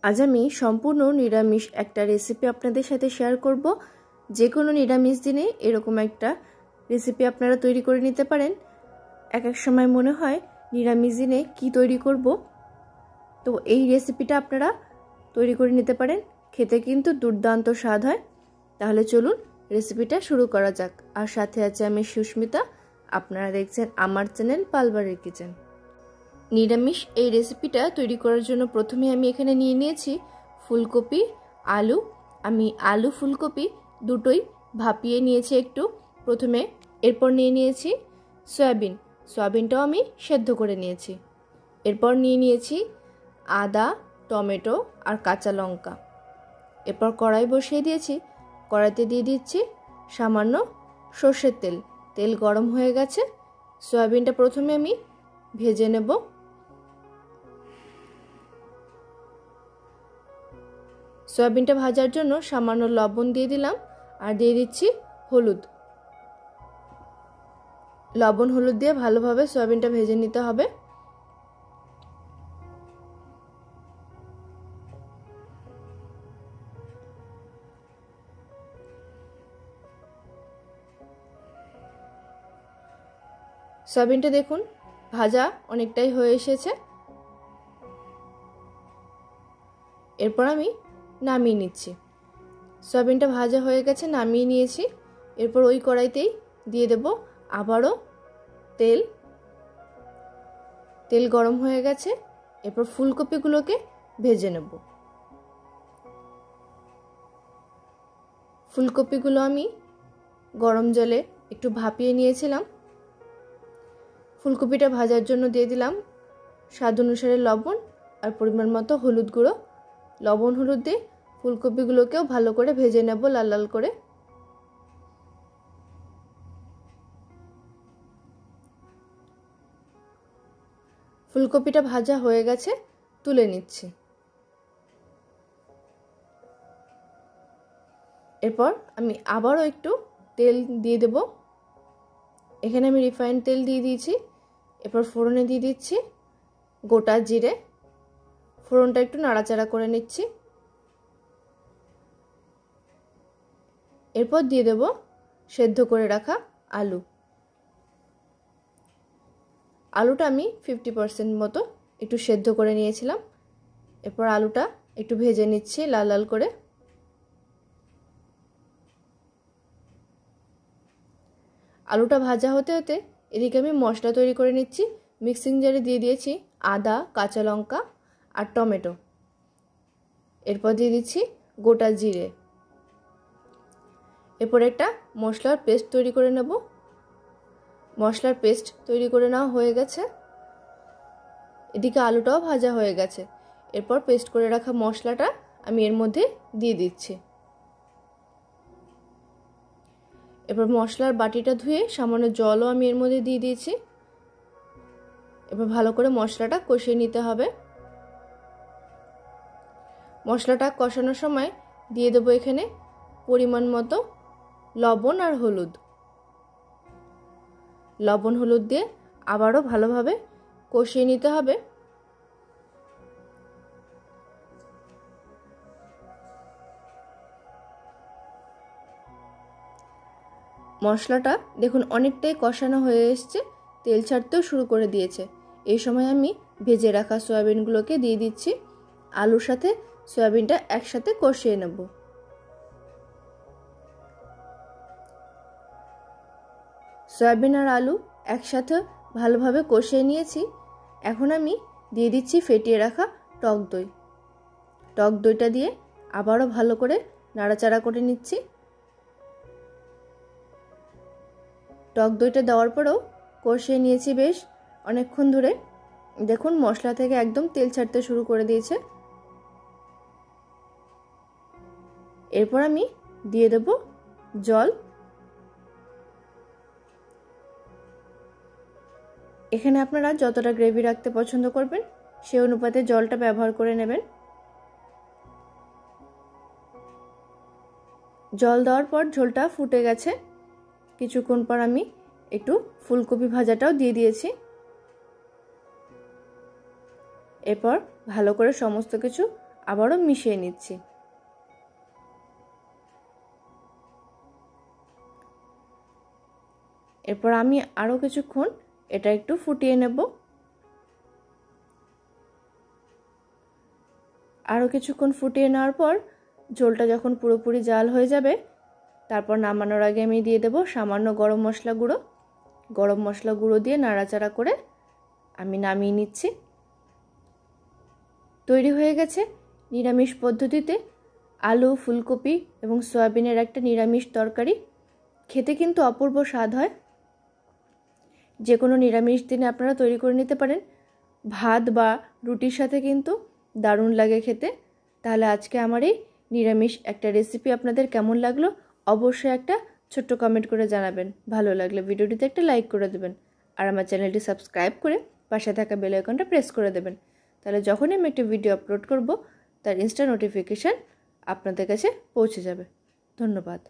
আজ আমি সম্পূর্ণ নিরামিষ একটা রেসিপি আপনাদের সাথে শেয়ার করব। যে কোনো নিরামিষ দিনে এরকম একটা রেসিপি আপনারা তৈরি করে নিতে পারেন। এক এক সময় মনে হয় নিরামিষ দিনে কি তৈরি করব, তো এই রেসিপিটা আপনারা তৈরি করে নিতে পারেন। খেতে কিন্তু দুর্দান্ত স্বাদ হয়। তাহলে চলুন রেসিপিটা শুরু করা যাক। আর সাথে আছে আমি সুস্মিতা, আপনারা দেখছেন আমার চ্যানেল পালবাড়ির কিচেন। নিরামিষ এই রেসিপিটা তৈরি করার জন্য প্রথমে আমি এখানে নিয়ে নিয়েছি ফুলকপি, আলু। আমি আলু ফুলকপি দুটোই ভাপিয়ে নিয়েছি একটু প্রথমে। এরপর নিয়ে নিয়েছি সয়াবিন, সয়াবিনটাও আমি সেদ্ধ করে নিয়েছি। এরপর নিয়ে নিয়েছি আদা, টমেটো আর কাঁচা লঙ্কা। এরপর কড়াই বসিয়ে দিয়েছি, কড়াইতে দিয়ে দিচ্ছি সামান্য সর্ষের তেল। তেল গরম হয়ে গেছে, সয়াবিনটা প্রথমে আমি ভেজে নেব। সয়াবিনটা ভাজার জন্য সামান্য লবণ দিয়ে দিলাম আর দিয়ে দিচ্ছি হলুদ। লবণ হলুদ দিয়ে ভালোভাবে সয়াবিনটা ভেজে নিতে হবে। সয়াবিনটা দেখুন ভাজা অনেকটাই হয়ে এসেছে। এরপর আমি নামিয়ে নিচ্ছি। সয়াবিনটা ভাজা হয়ে গেছে, নামিয়ে নিয়েছি। এরপর ওই কড়াইতেই দিয়ে দেব আবারও তেল। তেল গরম হয়ে গেছে, এরপর ফুলকপিগুলোকে ভেজে নেব। ফুলকপিগুলো আমি গরম জলে একটু ভাপিয়ে নিয়েছিলাম। ফুলকপিটা ভাজার জন্য দিয়ে দিলাম স্বাদ অনুসারে লবণ আর পরিমাণ মতো হলুদ গুঁড়ো। লবণ হলুদ দিয়ে ফুলকপিগুলোকেও ভালো করে ভেজে নেব লাল লাল করে। ফুলকপিটা ভাজা হয়ে গেছে, তুলে নিচ্ছি। এরপর আমি আবারও একটু তেল দিয়ে দেব। এখানে আমি রিফাইন্ড তেল দিয়ে দিয়েছি। এরপর ফোড়নে দিয়ে দিচ্ছি গোটা জিরে। ফোড়নটা একটু নাড়াচাড়া করে নিচ্ছি। এরপর দিয়ে দেব সেদ্ধ করে রাখা আলু। আলুটা আমি 50% মতো একটু সেদ্ধ করে নিয়েছিলাম। এরপর আলুটা একটু ভেজে নিচ্ছি লাল লাল করে। আলুটা ভাজা হতে হতে এদিকে আমি মশলা তৈরি করে নিচ্ছি। মিক্সিং জারে দিয়ে দিয়েছি আদা, কাঁচা লঙ্কা আর টমেটো। এরপর দিয়ে দিচ্ছি গোটা জিরে। এরপর একটা মশলার পেস্ট তৈরি করে নেব। মশলার পেস্ট তৈরি করে নেওয়া হয়ে গেছে। এদিকে আলুটাও ভাজা হয়ে গেছে। এরপর পেস্ট করে রাখা মশলাটা আমি এর মধ্যে দিয়ে দিচ্ছি। এরপর মশলার বাটিটা ধুয়ে সামান্য জলও আমি এর মধ্যে দিয়ে দিয়েছি। এবার ভালো করে মশলাটা কষিয়ে নিতে হবে। মশলাটা কষানোর সময় দিয়ে দেবো এখানে পরিমাণ মতো লবণ আর হলুদ। লবণ হলুদ দিয়ে আবারও ভালোভাবে কষিয়ে নিতে হবে। মশলাটা দেখুন অনেকটাই কষানো হয়ে এসছে, তেল ছাড়তেও শুরু করে দিয়েছে। এই সময় আমি ভেজে রাখা সয়াবিনগুলোকে দিয়ে দিচ্ছি। আলুর সাথে সয়াবিনটা একসাথে কষিয়ে নেব। সয়াবিন আর আলু একসাথে ভালোভাবে কষিয়ে নিয়েছি। এখন আমি দিয়ে দিচ্ছি ফেটিয়ে রাখা টক দই। টক দইটা দিয়ে আবারও ভালো করে নাড়াচাড়া করে নিচ্ছি। টক দইটা দেওয়ার পরেও কষিয়ে নিয়েছি বেশ অনেকক্ষণ ধরে। দেখুন মশলা থেকে একদম তেল ছাড়তে শুরু করে দিয়েছে। এরপর আমি দিয়ে দেব জল। এখানে আপনারা যতটা গ্রেভি রাখতে পছন্দ করবেন সেই অনুপাতে জলটা ব্যবহার করে নেবেন। জল দেওয়ার পর ঝোলটা ফুটে গেছে। কিছুক্ষণ পর আমি একটু ফুলকপি ভাজাটাও দিয়ে দিয়েছি। এরপর ভালো করে সমস্ত কিছু আবারও মিশিয়ে নিচ্ছি। এরপর আমি আরও কিছুক্ষণ এটা একটু ফুটিয়ে নেব। আরও কিছুক্ষণ ফুটিয়ে নেওয়ার পর ঝোলটা যখন পুরোপুরি জাল হয়ে যাবে, তারপর নামানোর আগে আমি দিয়ে দেব সামান্য গরম মশলা গুঁড়ো। গরম মশলা গুঁড়ো দিয়ে নাড়াচাড়া করে আমি নামিয়ে নিচ্ছি। তৈরি হয়ে গেছে নিরামিষ পদ্ধতিতে আলু, ফুলকপি এবং সয়াবিনের একটা নিরামিষ তরকারি। খেতে কিন্তু অপূর্ব স্বাদ হয়। যে কোনো নিরামিষ দিনে আপনারা তৈরি করে নিতে পারেন। ভাত বা রুটির সাথে কিন্তু দারুণ লাগে খেতে। তাহলে আজকে আমার এই নিরামিষ একটা রেসিপি আপনাদের কেমন লাগলো অবশ্যই একটা ছোট্ট কমেন্ট করে জানাবেন। ভালো লাগলে ভিডিওটিতে একটা লাইক করে দেবেন আর আমার চ্যানেলটি সাবস্ক্রাইব করে পাশে থাকা বেল আইকনটা প্রেস করে দেবেন। তাহলে যখনই আমি একটা ভিডিও আপলোড করব তার ইনস্ট্যান্ট নোটিফিকেশান আপনাদের কাছে পৌঁছে যাবে। ধন্যবাদ।